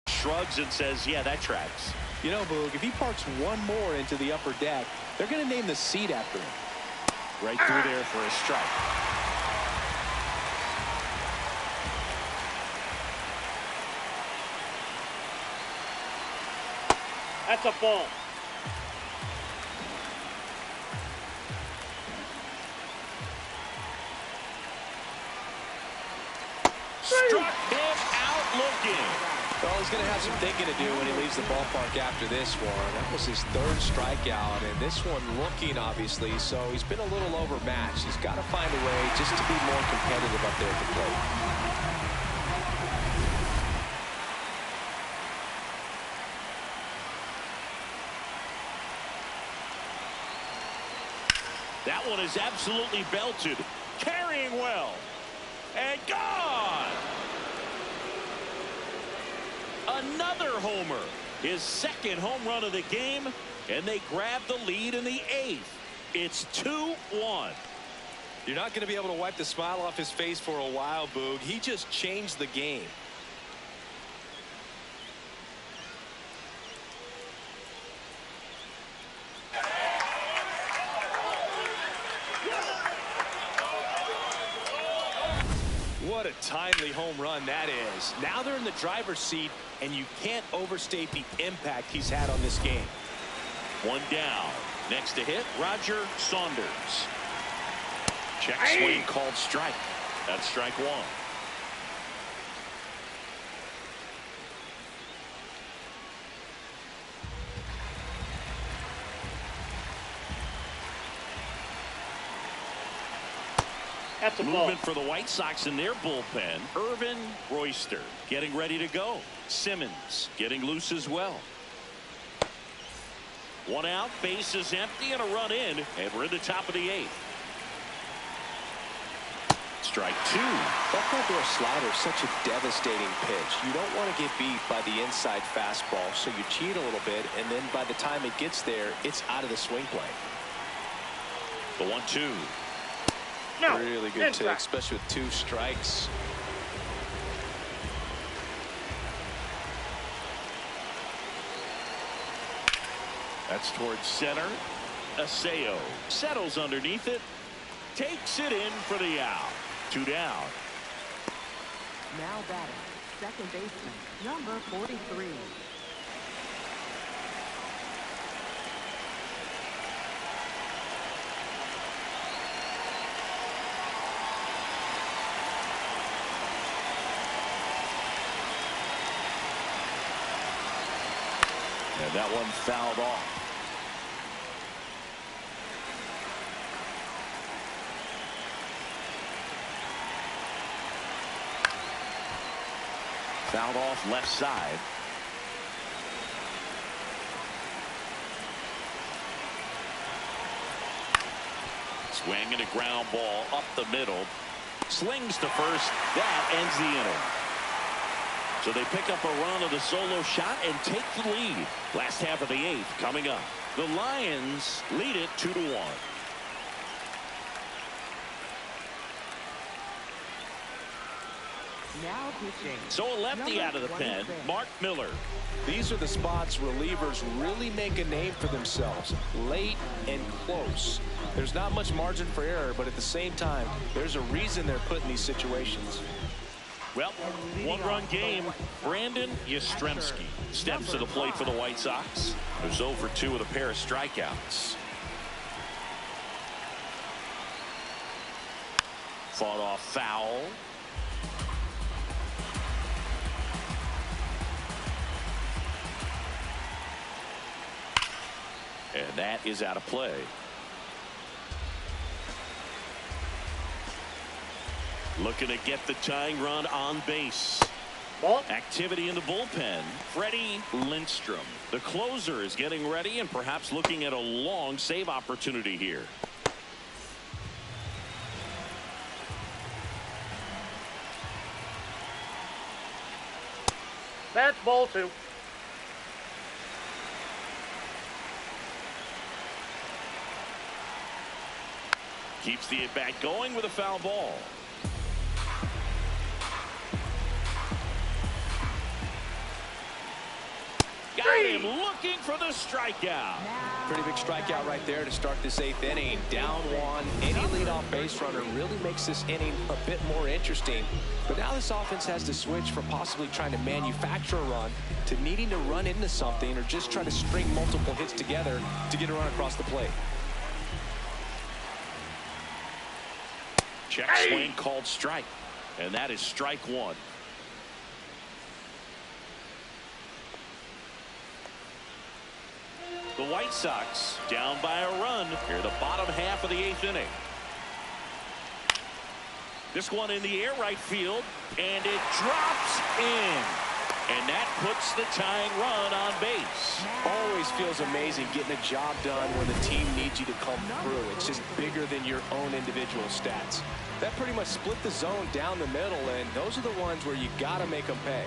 Shrugs and says, yeah, that tracks. You know, Boog, if he parks one more into the upper deck, they're going to name the seat after him. Right through there for a strike. That's a ball. Struck him out looking. Well, he's going to have some thinking to do when he leaves the ballpark after this one. That was his 3rd strikeout, and this one looking, obviously, so he's been a little overmatched. He's got to find a way just to be more competitive up there at the plate. That one is absolutely belted. Carrying well. And gone. Another homer. His 2nd home run of the game. And they grab the lead in the 8th. It's 2-1. You're not going to be able to wipe the smile off his face for a while, Boog. He just changed the game. What a timely home run that is. Now they're in the driver's seat, and you can't overstate the impact he's had on this game. 1 down. Next to hit, Roger Saunders. Check swing called strike. That's strike 1. That's a ball. Movement for the White Sox in their bullpen. Irvin Royster getting ready to go. Simmons getting loose as well. 1 out, base is empty, and a run in, and we're in the top of the 8th. Strike 2. That backdoor slider is such a devastating pitch. You don't want to get beat by the inside fastball, so you cheat a little bit, and then by the time it gets there, it's out of the swing plane. The 1-2. No. Really good take, especially with 2 strikes. That's towards center. Aseo settles underneath it. Takes it in for the out. 2 down. Now batting, second baseman, number 43. And that one fouled off. Fouled off left side. Swing and a ground ball up the middle. Slings to first. That ends the inning. So they pick up a run of the solo shot and take the lead. Last half of the 8th coming up. The Lions lead it 2-1. Now pitching. So a lefty Number out of the pen, 26. Mark Miller. These are the spots relievers really make a name for themselves, late and close. There's not much margin for error, but at the same time, there's a reason they're put in these situations. Well, one-run game. Brandon Yastrzemski steps to the plate for the White Sox. There's 0 for 2 with a pair of strikeouts. Fought off foul. And that is out of play. Looking to get the tying run on base. Ball. Activity in the bullpen. Freddie Lindstrom. The closer is getting ready and perhaps looking at a long save opportunity here. That's ball 2. Keeps the at-bat going with a foul ball. Got him looking for the strikeout. Pretty big strikeout right there to start this 8th inning. Down 1. Any leadoff base runner really makes this inning a bit more interesting. But now this offense has to switch from possibly trying to manufacture a run to needing to run into something or just try to string multiple hits together to get a run across the plate. Check swing called strike. And that is strike 1. The White Sox down by a run here the bottom half of the 8th inning. This one in the air right field, and it drops in. And that puts the tying run on base. Always feels amazing getting a job done when the team needs you to come through. It's just bigger than your own individual stats. That pretty much split the zone down the middle, and those are the ones where you got to make them pay.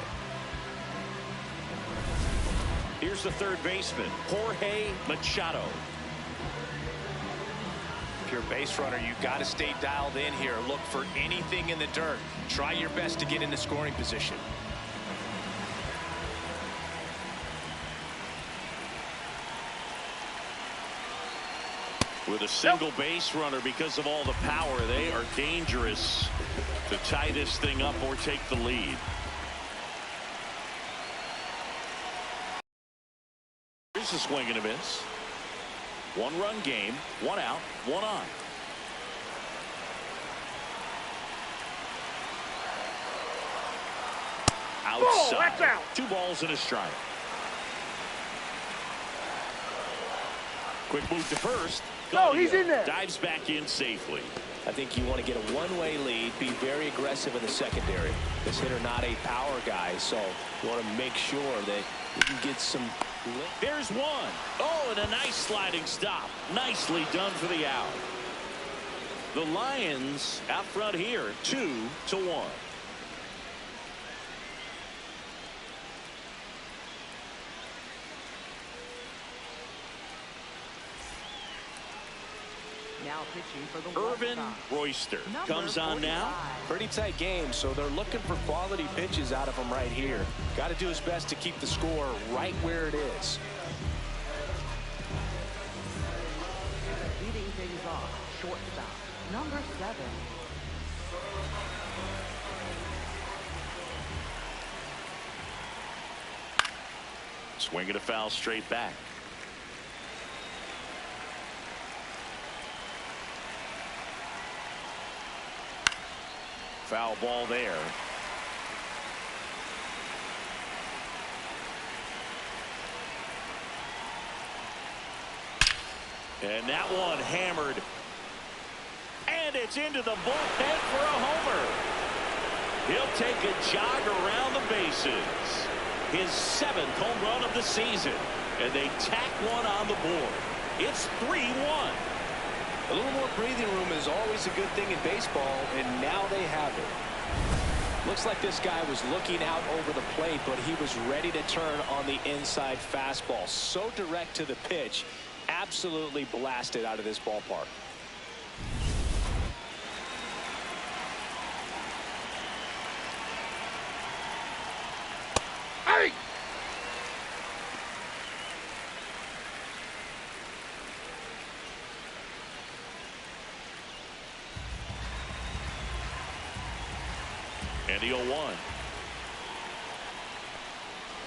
Here's the third baseman, Jorge Machado. If you're a base runner, you got to stay dialed in here. Look for anything in the dirt. Try your best to get into scoring position. With a single base runner, because of all the power, they are dangerous to tie this thing up or take the lead. Here's a swing and a miss. 1-run game, 1 out, 1 on. Outside. That's out. 2 balls and a strike. Quick move to first. No, he's in there. Dives back in safely. I think you want to get a one-way lead, be very aggressive in the secondary. This hitter not a power guy, so you want to make sure that you can get some. There's one. Oh, and a nice sliding stop. Nicely done for the out. The Lions out front here, 2-1. Now pitching for the Irvin Royster comes on now. Pretty tight game, so they're looking for quality pitches out of him right here. Got to do his best to keep the score right where it is. Leading things off, shortstop, number 7. Swinging a foul straight back. Foul ball there. And that one hammered. And it's into the bullpen for a homer. He'll take a jog around the bases. His 7th home run of the season. And they tack one on the board. It's 3-1. A little more breathing room is always a good thing in baseball, and now they have it. Looks like this guy was looking out over the plate, but he was ready to turn on the inside fastball. So direct to the pitch, absolutely blasted out of this ballpark. And the 0-1.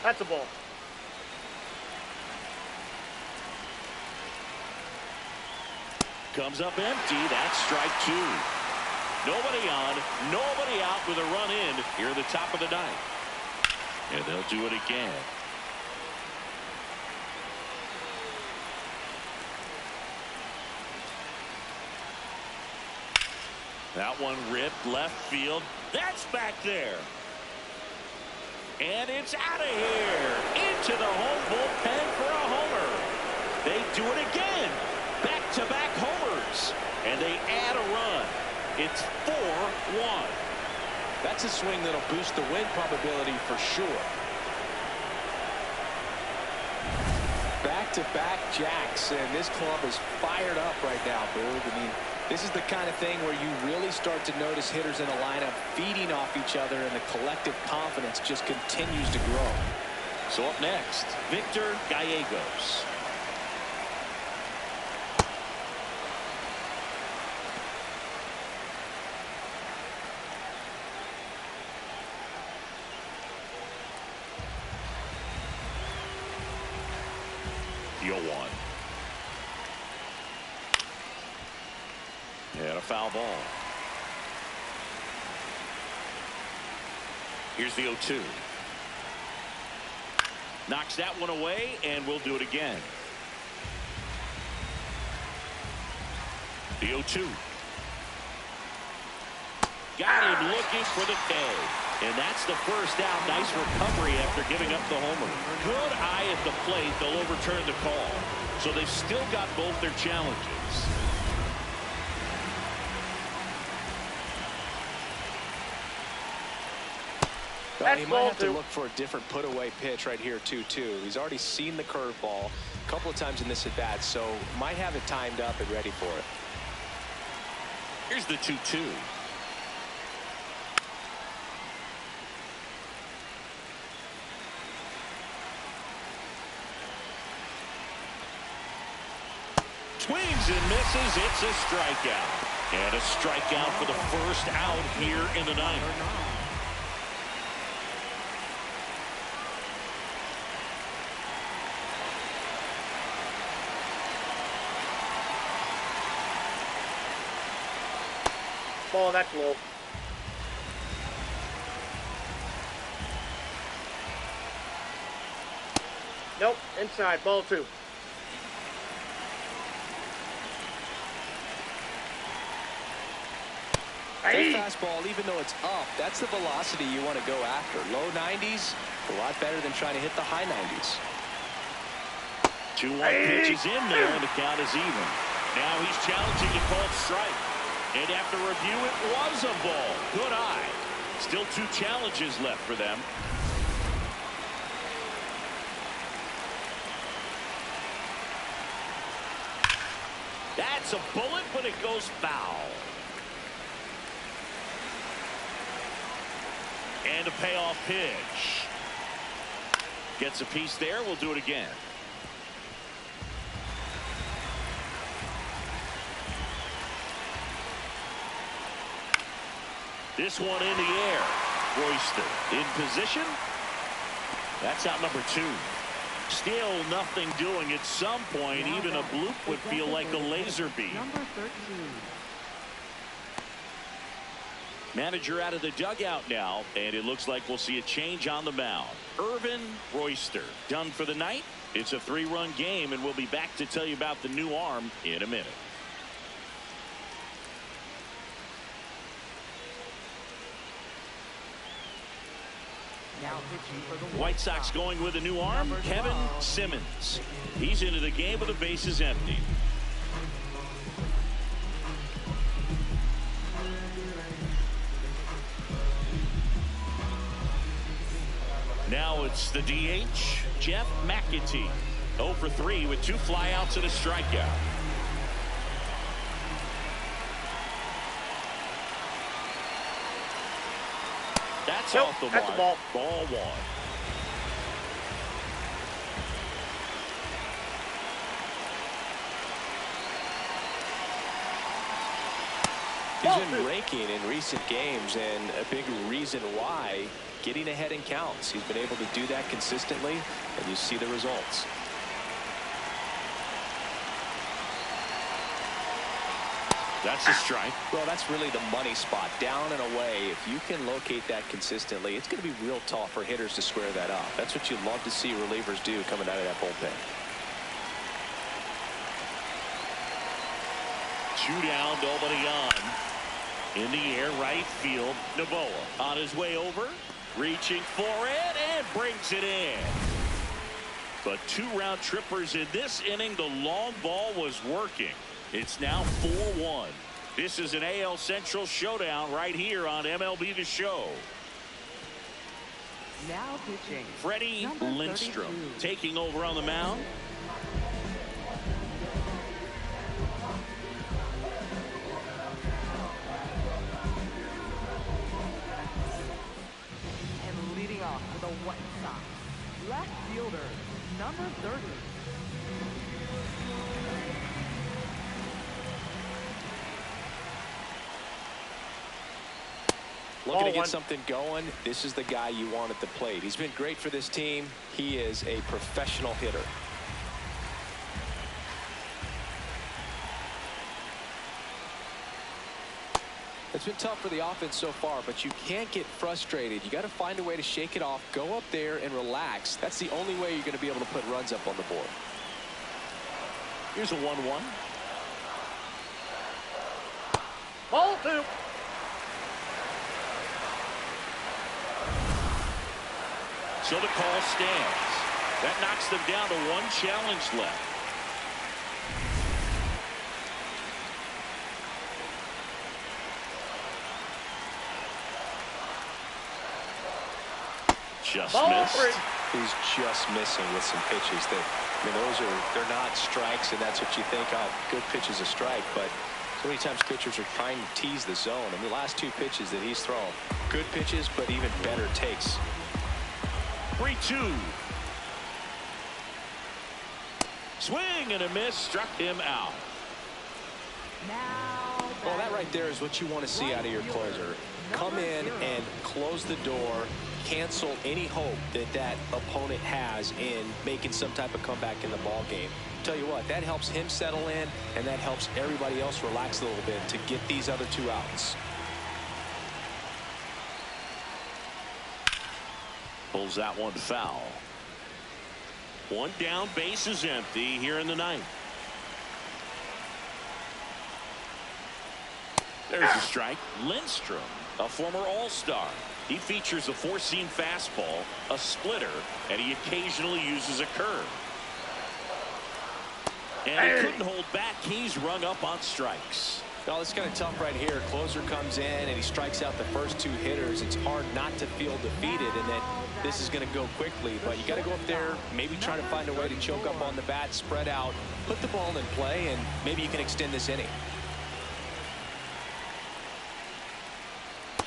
That's a ball. Comes up empty. That's strike 2. Nobody on, nobody out with a run in here at the top of the ninth. And they'll do it again. That one ripped left field. That's back there. And it's out of here. Into the home bullpen for a homer. They do it again. Back-to-back homers. And they add a run. It's 4-1. That's a swing that'll boost the win probability for sure. Back-to-back jacks, and this club is fired up right now, Boog. I mean, this is the kind of thing where you really start to notice hitters in a lineup feeding off each other, and the collective confidence just continues to grow. So up next, Victor Gallegos. The 0-1. And a foul ball. Here's the 0-2. Knocks that one away, and we'll do it again. The 0-2. Got him looking for the K. And that's the first out. Nice recovery after giving up the homer. Good eye at the plate. They'll overturn the call. So they've still got both their challenges. Well, he might have to look for a different put-away pitch right here, 2-2. He's already seen the curveball a couple of times in this at-bat, so might have it timed up and ready for it. Here's the 2-2. Swings and misses. It's a strikeout. And a strikeout for the first out here in the ninth. Ball, that's low. Nope, inside, ball 2. That fastball, even though it's up, that's the velocity you want to go after. Low 90s, a lot better than trying to hit the high 90s. 2-1 pitch is in there, and the count is even. Now he's challenging to call it strike. And after review, it was a ball. Good eye. Still 2 challenges left for them. That's a bullet, but it goes foul. And a payoff pitch. Gets a piece there. We'll do it again. This one in the air. Royster in position. That's out number 2. Still nothing doing. At some point, even a bloop would feel like a laser beam. Number 13. Manager out of the dugout now, and it looks like we'll see a change on the mound. Irvin Royster done for the night. It's a 3-run game, and we'll be back to tell you about the new arm in a minute. Now pitching for the White Sox going with a new arm, Kevin Simmons. He's into the game with the bases empty. Now it's the DH, Jeff McAtee. 0 for 3 with 2 flyouts and a strikeout. That's off the mark. That's a ball. Ball 1. He's been raking in recent games, and a big reason why, getting ahead in counts. He's been able to do that consistently, and you see the results. That's a strike. Well, that's really the money spot, down and away. If you can locate that consistently, it's going to be real tough for hitters to square that up. That's what you love to see relievers do coming out of that bullpen. 2 down, nobody on. In the air, right field. Novoa on his way over, reaching for it, and brings it in. But 2 round trippers in this inning. The long ball was working. It's now 4-1. This is an AL Central showdown right here on MLB The Show. Now pitching, Freddie number Lindstrom 32. taking over on the mound. And leading off for the White Sox, left fielder, number 30. Looking to get something going. This is the guy you want at the plate. He's been great for this team. He is a professional hitter. It's been tough for the offense so far, but you can't get frustrated. You got to find a way to shake it off, go up there and relax. That's the only way you're going to be able to put runs up on the board. Here's a 1-1. Ball 2. So the call stands. That knocks them down to 1 challenge left. Just missed. He's just missing with some pitches that, I mean, they're not strikes, and that's what you think of. Good pitch is a strike, but so many times pitchers are trying to tease the zone. And the last 2 pitches that he's thrown, good pitches, but even better takes. 3-2. Swing and a miss, struck him out. Now Well, that right there is what you want to see out of your closer. Come in and close the door, cancel any hope that that opponent has in making some type of comeback in the ball game. Tell you what, that helps him settle in, and that helps everybody else relax a little bit to get these other 2 outs. Pulls that one foul. 1 down, base is empty here in the 9th. There's a strike. Lindstrom, a former All-Star. He features a 4-seam fastball, a splitter, and he occasionally uses a curve. And he couldn't hold back. He's rung up on strikes. Well, it's kind of tough right here. Closer comes in and he strikes out the first 2 hitters. It's hard not to feel defeated and that this is going to go quickly. But you got to go up there, maybe try to find a way to choke up on the bat, spread out, put the ball in play, and maybe you can extend this inning.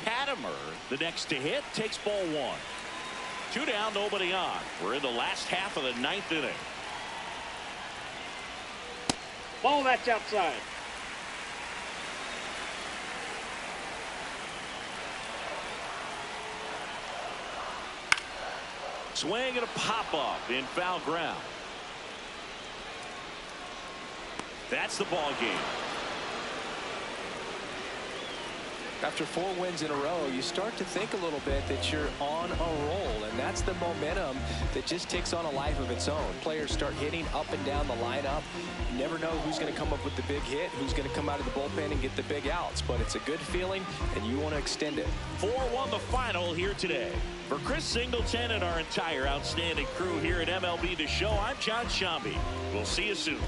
Katimer, the next to hit, takes ball 1. 2 down, nobody on. We're in the last half of the 9th inning. Ball that's outside. Swing and a pop-up in foul ground. That's the ball game. After 4 wins in a row, you start to think a little bit that you're on a roll, and that's the momentum that just takes on a life of its own. Players start hitting up and down the lineup. You never know who's going to come up with the big hit, who's going to come out of the bullpen and get the big outs, but it's a good feeling, and you want to extend it. 4-1 the final here today. For Chris Singleton and our entire outstanding crew here at MLB The Show, I'm John Shambi. We'll see you soon.